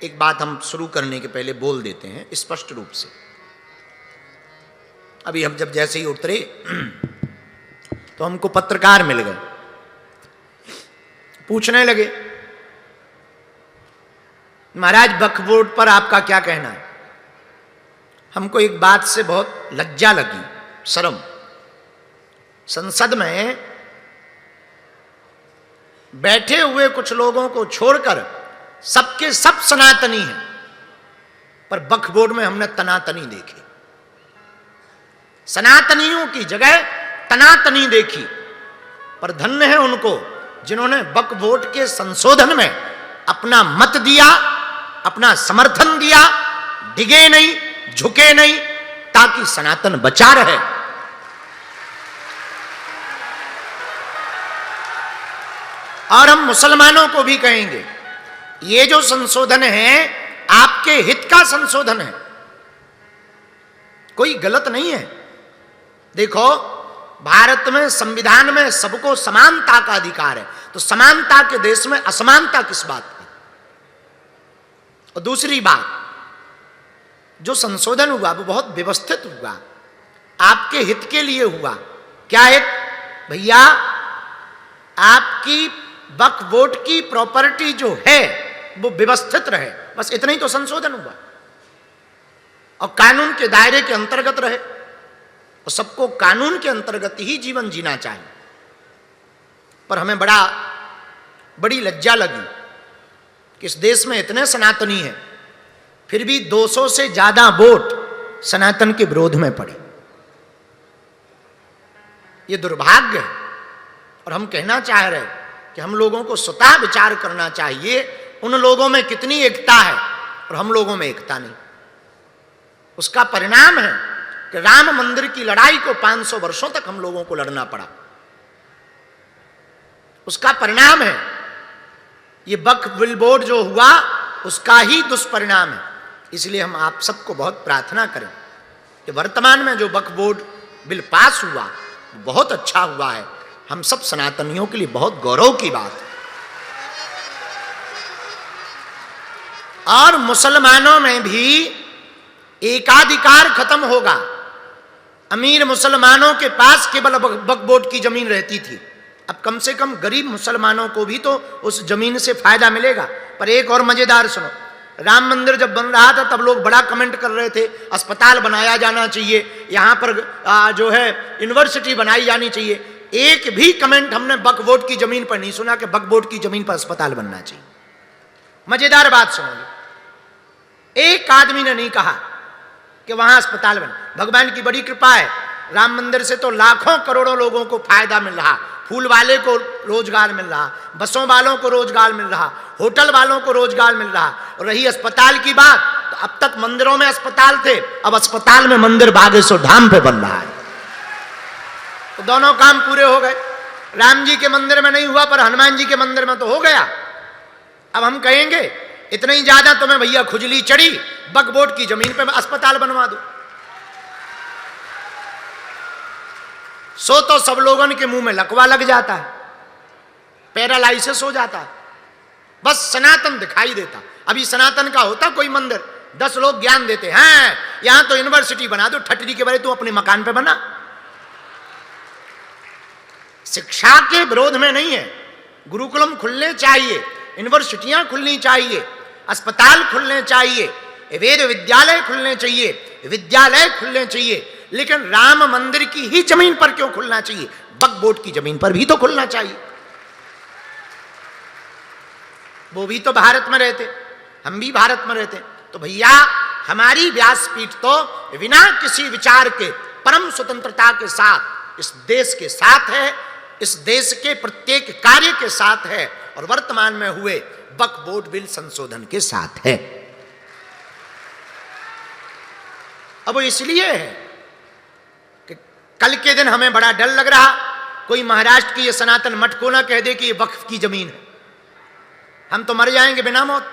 एक बात हम शुरू करने के पहले बोल देते हैं स्पष्ट रूप से। अभी हम जब जैसे ही उतरे तो हमको पत्रकार मिल गए, पूछने लगे, महाराज वक्फ बोर्ड पर आपका क्या कहना है? हमको एक बात से बहुत लज्जा लगी, शर्म। संसद में बैठे हुए कुछ लोगों को छोड़कर सबके सब सनातनी हैं, पर वक्फ बोर्ड में हमने तनातनी देखी। सनातनियों की जगह तनातनी देखी। पर धन्य है उनको जिन्होंने वक्फ बोर्ड के संशोधन में अपना मत दिया, अपना समर्थन दिया, डिगे नहीं, झुके नहीं, ताकि सनातन बचा रहे। और हम मुसलमानों को भी कहेंगे, ये जो संशोधन है आपके हित का संशोधन है, कोई गलत नहीं है। देखो, भारत में संविधान में सबको समानता का अधिकार है, तो समानता के देश में असमानता किस बात की? और दूसरी बात, जो संशोधन हुआ वो बहुत व्यवस्थित हुआ, आपके हित के लिए हुआ। क्या हित? भैया, आपकी वक्फ बोर्ड की प्रॉपर्टी जो है वो व्यवस्थित रहे, बस इतना ही तो संशोधन हुआ। और कानून के दायरे के अंतर्गत रहे, और सबको कानून के अंतर्गत ही जीवन जीना चाहिए। पर हमें बड़ी लज्जा लगी कि इस देश में इतने सनातनी हैं, फिर भी 200 से ज्यादा वोट सनातन के विरोध में पड़े। ये दुर्भाग्य है। और हम कहना चाह रहे कि हम लोगों को स्वतः विचार करना चाहिए, उन लोगों में कितनी एकता है और हम लोगों में एकता नहीं। उसका परिणाम है कि राम मंदिर की लड़ाई को 500 वर्षों तक हम लोगों को लड़ना पड़ा। उसका परिणाम है ये वक्फ बोर्ड जो हुआ, उसका ही दुष्परिणाम है। इसलिए हम आप सबको बहुत प्रार्थना करें कि वर्तमान में जो वक्फ बोर्ड बिल पास हुआ बहुत अच्छा हुआ है। हम सब सनातनियों के लिए बहुत गौरव की बात है। और मुसलमानों में भी एकाधिकार खत्म होगा। अमीर मुसलमानों के पास केवल वक्फ बोर्ड की जमीन रहती थी, अब कम से कम गरीब मुसलमानों को भी तो उस जमीन से फायदा मिलेगा। पर एक और मजेदार सुनो, राम मंदिर जब बन रहा था तब लोग बड़ा कमेंट कर रहे थे, अस्पताल बनाया जाना चाहिए, यहां पर जो है यूनिवर्सिटी बनाई जानी चाहिए। एक भी कमेंट हमने वक्फ बोर्ड की जमीन पर नहीं सुना कि वक्फ बोर्ड की जमीन पर अस्पताल बनना चाहिए। मजेदार बात सुनोगे, एक आदमी ने नहीं कहा कि वहां अस्पताल बन। भगवान की बड़ी कृपा है, राम मंदिर से तो लाखों करोड़ों लोगों को फायदा मिल रहा। फूल वाले को रोजगार मिल रहा, बसों वालों को रोजगार मिल रहा, होटल वालों को रोजगार मिल रहा। और रही अस्पताल की बात, तो अब तक मंदिरों में अस्पताल थे, अब अस्पताल में मंदिर बागेश्वर धाम पे बन रहा है। तो दोनों काम पूरे हो गए। राम जी के मंदिर में नहीं हुआ, पर हनुमान जी के मंदिर में तो हो गया। अब हम कहेंगे इतना ही ज्यादा तुम्हें भैया खुजली चढ़ी, वक्फ बोर्ड की जमीन पे अस्पताल बनवा दो। सो तो सब लोगों के मुंह में लकवा लग जाता है, पैरालाइसिस हो जाता है, बस सनातन दिखाई देता। अभी सनातन का होता कोई मंदिर, 10 लोग ज्ञान देते हैं, यहां तो यूनिवर्सिटी बना दो, ठटरी के बारे तू अपने मकान पे बना। शिक्षा के विरोध में नहीं है, गुरुकुलम खुलने चाहिए, यूनिवर्सिटियां खुलनी चाहिए, अस्पताल खुलने चाहिए, वेद विद्यालय खुलने चाहिए, विद्यालय खुलने चाहिए। लेकिन राम मंदिर की ही जमीन पर क्यों खुलना चाहिए? वक्फ बोर्ड की जमीन पर भी तो खुलना चाहिए। वो भी तो भारत में रहते, हम भी भारत में रहते। तो भैया, हमारी व्यासपीठ तो बिना किसी विचार के परम स्वतंत्रता के साथ इस देश के साथ है, इस देश के प्रत्येक कार्य के साथ है, और वर्तमान में हुए वक्फ बोर्ड बिल संशोधन के साथ है। अब वो इसलिए है कि कल के दिन हमें बड़ा डर लग रहा कोई महाराष्ट्र की ये सनातन मठ को ना कह दे कि ये वक्फ की जमीन है। हम तो मर जाएंगे बिना मौत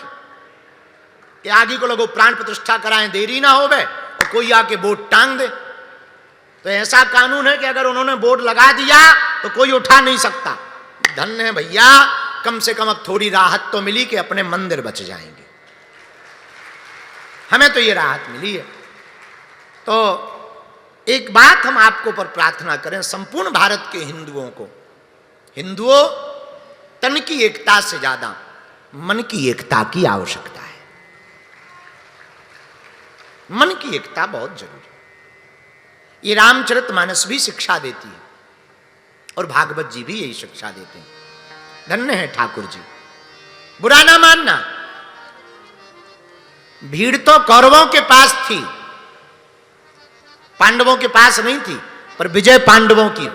के। आगे को लोगों प्राण प्रतिष्ठा कराएं, देरी ना हो गए और कोई आके बोर्ड टांग दे। तो ऐसा कानून है कि अगर उन्होंने बोर्ड लगा दिया तो कोई उठा नहीं सकता। धन्य है भैया, कम से कम अब थोड़ी राहत तो मिली कि अपने मंदिर बच जाएंगे। हमें तो ये राहत मिली है। तो एक बात हम आपको पर प्रार्थना करें, संपूर्ण भारत के हिंदुओं को, हिंदुओं, तन की एकता से ज्यादा मन की एकता की आवश्यकता है। मन की एकता बहुत जरूरी है। ये रामचरितमानस भी शिक्षा देती है और भागवत जी भी यही शिक्षा देते हैं। धन्य है ठाकुर जी, बुरा ना मानना। भीड़ तो कौरवों के पास थी, पांडवों के पास नहीं थी, पर विजय पांडवों की।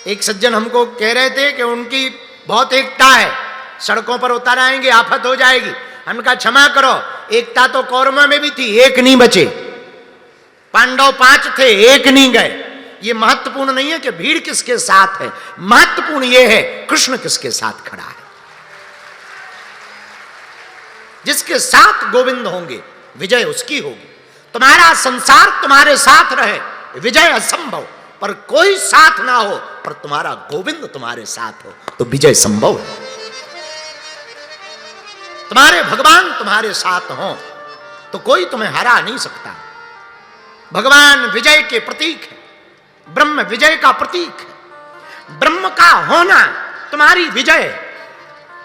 एक सज्जन हमको कह रहे थे कि उनकी बहुत एकता है, सड़कों पर उतर आएंगे आफत हो जाएगी। हमने कहा क्षमा करो, एकता तो कौरवों में भी थी, एक नहीं बचे। पांडव 5 थे, एक नहीं गए। ये महत्वपूर्ण नहीं है कि भीड़ किसके साथ है, महत्वपूर्ण ये है कृष्ण किसके साथ खड़ा है। जिसके साथ गोविंद होंगे विजय उसकी होगी। तुम्हारा संसार तुम्हारे साथ रहे, विजय असंभव, पर कोई साथ ना हो पर तुम्हारा गोविंद तुम्हारे साथ हो तो विजय संभव है। तुम्हारे भगवान तुम्हारे साथ हो तो कोई तुम्हें हरा नहीं सकता। भगवान विजय के प्रतीक है, ब्रह्म विजय का प्रतीक है। ब्रह्म का होना तुम्हारी विजय है।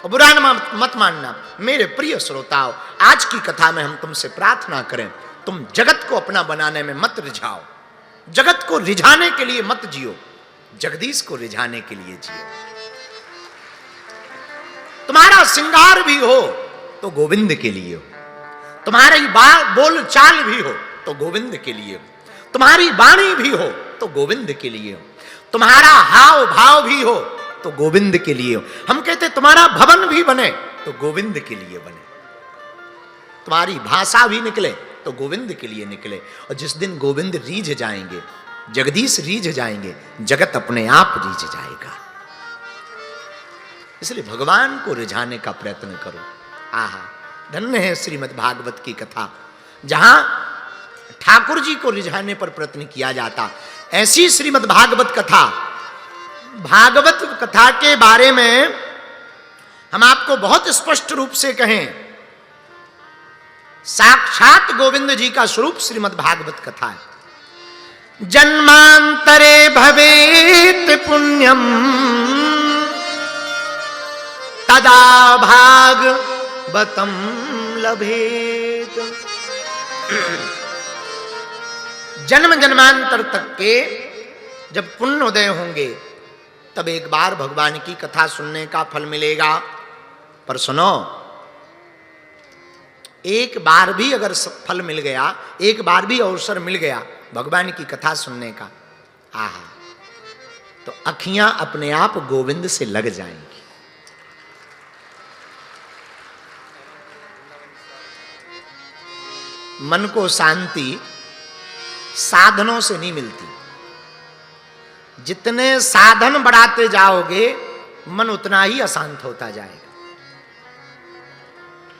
और बुरा मत मानना मेरे प्रिय श्रोताओ, आज की कथा में हम तुमसे प्रार्थना करें, तुम जगत को अपना बनाने में मत रिझाओ। जगत को रिझाने के लिए मत जियो, जगदीश को रिझाने के लिए जियो। तुम्हारा श्रृंगार भी हो तो गोविंद के लिए हो, तुम्हारी बोल चाल भी हो तो गोविंद के लिए हो, तुम्हारी वाणी भी हो तो गोविंद के लिए हो, तुम्हारा हाव भाव भी हो तो गोविंद के लिए हो। हम कहते तुम्हारा भवन भी बने तो गोविंद के लिए बने, तुम्हारी भाषा भी निकले तो गोविंद के लिए निकले। और जिस दिन गोविंद रीझ जाएंगे, जगदीश रीझ जाएंगे, जगत अपने आप रीझ जाएगा। इसलिए भगवान को रिझाने का प्रयत्न करो। आहा, धन्य है श्रीमद् भागवत की कथा, जहां ठाकुर जी को रिझाने पर प्रयत्न किया जाता। ऐसी श्रीमद् भागवत कथा, भागवत कथा के बारे में हम आपको बहुत स्पष्ट रूप से कहें, साक्षात गोविंद जी का स्वरूप श्रीमद् भागवत कथा है। जन्मांतरे भवेत पुण्यम तदा भागवतम लभेत। जन्म जन्मांतर तक के जब पुण्य उदय होंगे तब एक बार भगवान की कथा सुनने का फल मिलेगा। पर सुनो, एक बार भी अगर फल मिल गया, एक बार भी अवसर मिल गया भगवान की कथा सुनने का, आहा, तो अखियां अपने आप गोविंद से लग जाएंगी। मन को शांति साधनों से नहीं मिलती। जितने साधन बढ़ाते जाओगे मन उतना ही अशांत होता जाएगा।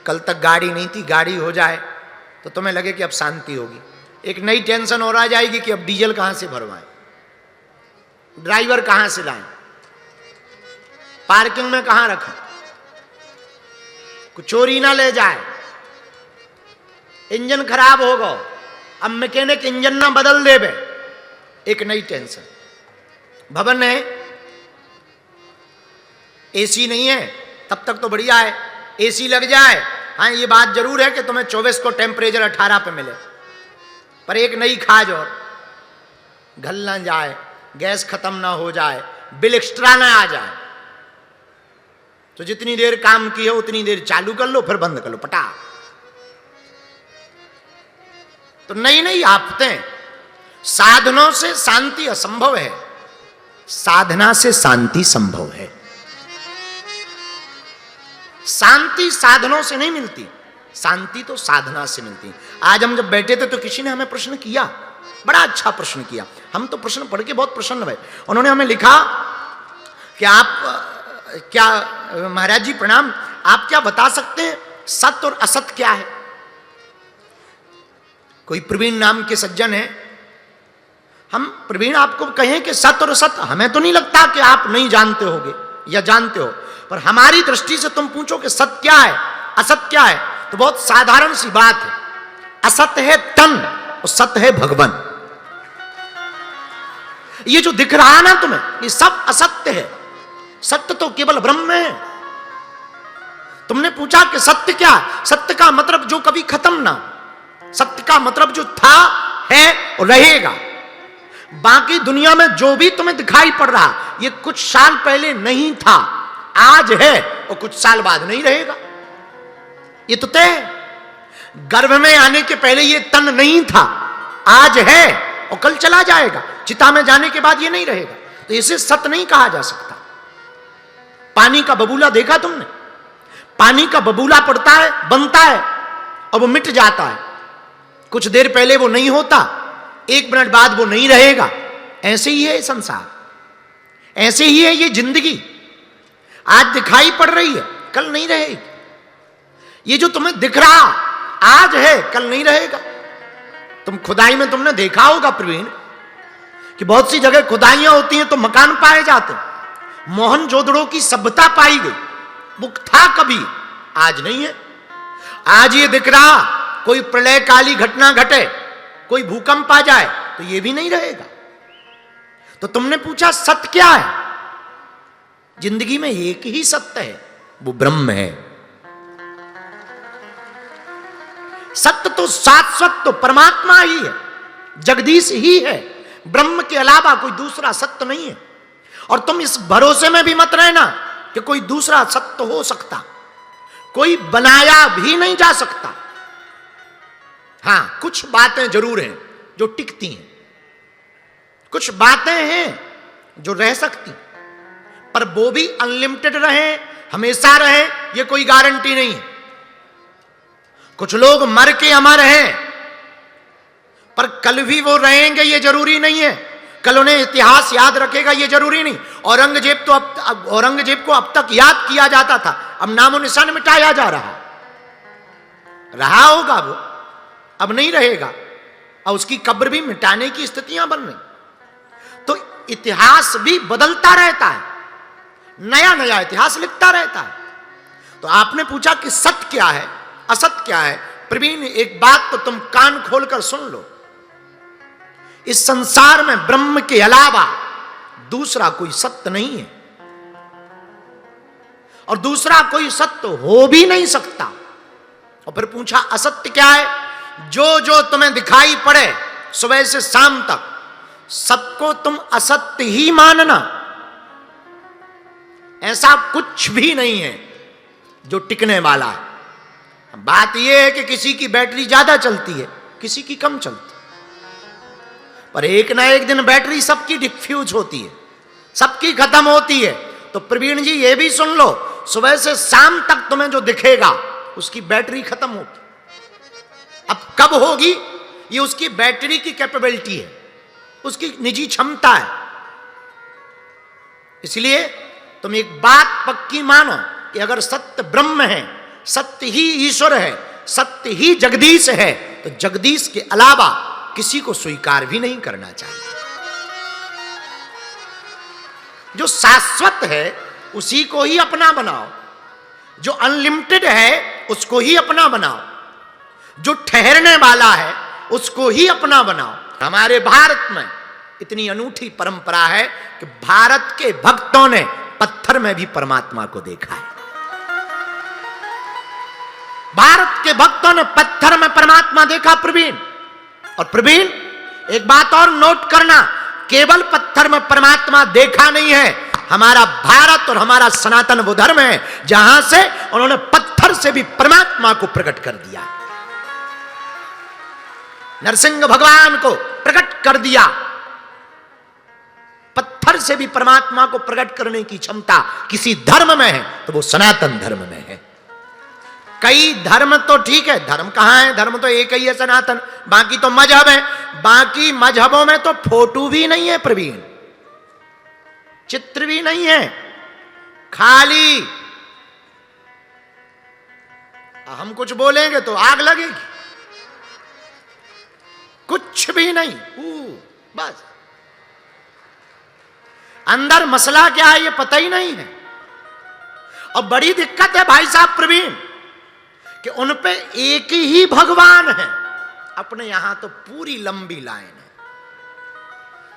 कल तक गाड़ी नहीं थी, गाड़ी हो जाए तो तुम्हें लगे कि अब शांति होगी। एक नई टेंशन और आ जाएगी कि अब डीजल कहां से भरवाएं, ड्राइवर कहां से लाएं, पार्किंग में कहां रखें, कुछ चोरी ना ले जाए, इंजन खराब होगा, अब मैकेनिक इंजन ना बदल देवे। एक नई टेंशन। भवन है, एसी नहीं है, तब तक तो बढ़िया है, एसी लग जाए। हाँ, ये बात जरूर है कि तुम्हें 24 को टेम्परेचर 18 पे मिले, पर एक नई खाज और घल ना जाए, गैस खत्म ना हो जाए, बिल एक्स्ट्रा ना आ जाए, तो जितनी देर काम की हो उतनी देर चालू कर लो, फिर बंद कर लो, पटा। तो नई नई आफतें। साधनों से शांति असंभव है, साधना से शांति संभव है। शांति साधनों से नहीं मिलती, शांति तो साधना से मिलती। आज हम जब बैठे थे तो किसी ने हमें प्रश्न किया, बड़ा अच्छा प्रश्न किया। हम तो प्रश्न पढ़ के बहुत प्रसन्न हुए। उन्होंने हमें लिखा कि आप क्या, महाराज जी प्रणाम, आप क्या बता सकते हैं सत्य और असत्य क्या है? कोई प्रवीण नाम के सज्जन है, हम प्रवीण आपको कहें कि सत्य और असत्य, हमें तो नहीं लगता कि आप नहीं जानते होगे या जानते हो, पर हमारी दृष्टि से तुम पूछो कि सत्य क्या है, असत्य क्या है, तो बहुत साधारण सी बात है, असत्य है तन और सत्य है भगवान। ये जो दिख रहा ना तुम्हें, ये सब असत्य है, सत्य तो केवल ब्रह्म है। तुमने पूछा कि सत्य क्या है? सत्य का मतलब जो कभी खत्म ना, सत्य का मतलब जो था, है और रहेगा। बाकी दुनिया में जो भी तुम्हें दिखाई पड़ रहा, ये कुछ साल पहले नहीं था, आज है और कुछ साल बाद नहीं रहेगा। ये तो तय है। गर्भ में आने के पहले ये तन नहीं था, आज है और कल चला जाएगा। चिता में जाने के बाद ये नहीं रहेगा, तो इसे सत्य नहीं कहा जा सकता। पानी का बबूला देखा तुमने? पानी का बबूला पड़ता है, बनता है और वो मिट जाता है। कुछ देर पहले वो नहीं होता, 1 मिनट बाद वो नहीं रहेगा। ऐसे ही है संसार, ऐसे ही है ये जिंदगी। आज दिखाई पड़ रही है, कल नहीं रहेगी। ये जो तुम्हें दिख रहा आज है, कल नहीं रहेगा। तुम खुदाई में तुमने देखा होगा प्रवीण कि बहुत सी जगह खुदाइयां होती हैं तो मकान पाए जाते हैं। मोहनजोदड़ो की सभ्यता पाई गई, वो था कभी, आज नहीं है। आज ये दिख रहा कोई प्रलयकाली घटना घटे, कोई भूकंप आ जाए तो ये भी नहीं रहेगा। तो तुमने पूछा सत्य क्या है? जिंदगी में एक ही सत्य है, वो ब्रह्म है। सत्य तो शाश्वत तो परमात्मा ही है, जगदीश ही है। ब्रह्म के अलावा कोई दूसरा सत्य नहीं है। और तुम इस भरोसे में भी मत रहना कि कोई दूसरा सत्य हो सकता, कोई बनाया भी नहीं जा सकता। हां, कुछ बातें जरूर हैं जो टिकती हैं, कुछ बातें हैं जो रह सकती, पर वो भी अनलिमिटेड रहे, हमेशा रहे, ये कोई गारंटी नहीं है। कुछ लोग मर के अमर हैं, पर कल भी वो रहेंगे ये जरूरी नहीं है। कल उन्हें इतिहास याद रखेगा ये जरूरी नहीं। औरंगजेब को अब तक याद किया जाता था, अब नामो निशान मिटाया जा रहा होगा वो, अब नहीं रहेगा और उसकी कब्र भी मिटाने की स्थितियां बन रही। तो इतिहास भी बदलता रहता है, नया नया इतिहास लिखता रहता है। तो आपने पूछा कि सत्य क्या है, असत्य क्या है? प्रवीण, एक बात तो तुम कान खोलकर सुन लो, इस संसार में ब्रह्म के अलावा दूसरा कोई सत्य नहीं है और दूसरा कोई सत्य हो भी नहीं सकता। और फिर पूछा असत्य क्या है? जो जो तुम्हें दिखाई पड़े सुबह से शाम तक, सबको तुम असत्य ही मानना। ऐसा कुछ भी नहीं है जो टिकने वाला है। बात यह है कि किसी की बैटरी ज्यादा चलती है, किसी की कम चलती, पर एक ना एक दिन बैटरी सबकी डिफ्यूज होती है, सबकी खत्म होती है। तो प्रवीण जी ये भी सुन लो, सुबह से शाम तक तुम्हें जो दिखेगा उसकी बैटरी खत्म होगी। अब कब होगी, ये उसकी बैटरी की कैपेबिलिटी है, उसकी निजी क्षमता है। इसलिए तुम एक बात पक्की मानो कि अगर सत्य ब्रह्म है, सत्य ही ईश्वर है, सत्य ही जगदीश है, तो जगदीश के अलावा किसी को स्वीकार भी नहीं करना चाहिए। जो शाश्वत है उसी को ही अपना बनाओ, जो अनलिमिटेड है उसको ही अपना बनाओ, जो ठहरने वाला है उसको ही अपना बनाओ। हमारे भारत में इतनी अनूठी परंपरा है कि भारत के भक्तों ने पत्थर में भी परमात्मा को देखा है। भारत के भक्तों ने पत्थर में परमात्मा देखा प्रवीण। और प्रवीण, एक बात और नोट करना, केवल पत्थर में परमात्मा देखा नहीं है, हमारा भारत और हमारा सनातन वो धर्म है जहां से उन्होंने पत्थर से भी परमात्मा को प्रकट कर दिया। नरसिंह भगवान को प्रकट कर दिया। पत्थर से भी परमात्मा को प्रकट करने की क्षमता किसी धर्म में है तो वो सनातन धर्म में है। कई धर्म तो ठीक है, धर्म कहां है? धर्म तो एक ही है, सनातन। बाकी तो मजहब है, बाकी मजहबों में तो फोटो भी नहीं है प्रवीण, चित्र भी नहीं है, खाली हम कुछ बोलेंगे तो आग लगेगी, कुछ भी नहीं, बस अंदर मसला क्या है ये पता ही नहीं है। और बड़ी दिक्कत है भाई साहब प्रवीण कि उन पे एक ही भगवान है। अपने यहां तो पूरी लंबी लाइन है।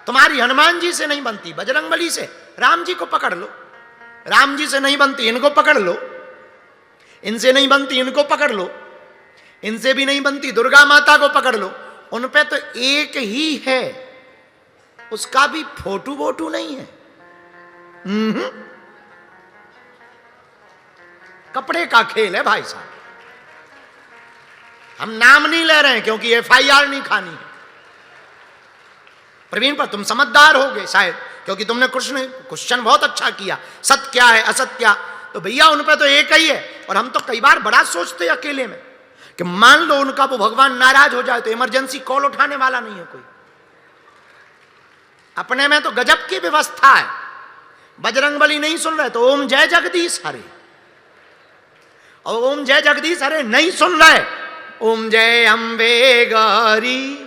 तुम्हारी हनुमान जी से नहीं बनती, बजरंगबली से, राम जी को पकड़ लो। राम जी से नहीं बनती, इनको पकड़ लो। इनसे नहीं बनती, इनको पकड़ लो। इनसे भी नहीं बनती, दुर्गा माता को पकड़ लो। उन पे तो एक ही है, उसका भी फोटू वोटू नहीं है। कपड़े का खेल है भाई साहब। हम नाम नहीं ले रहे हैं क्योंकि FIR नहीं खानी है। प्रवीण पर तुम समझदार होगे शायद, क्योंकि तुमने क्वेश्चन बहुत अच्छा किया, सत्य क्या है असत्य क्या। तो भैया उन पे तो एक ही है। और हम तो कई बार बड़ा सोचते हैं अकेले में कि मान लो उनका वो भगवान नाराज हो जाए तो इमरजेंसी कॉल उठाने वाला नहीं है कोई। अपने में तो गजब की व्यवस्था है। बजरंगबली नहीं सुन रहे तो ओम जय जगदीश हरे, और ओम जय जगदीश हरे नहीं सुन रहे, ओम जय अम्बे गौरी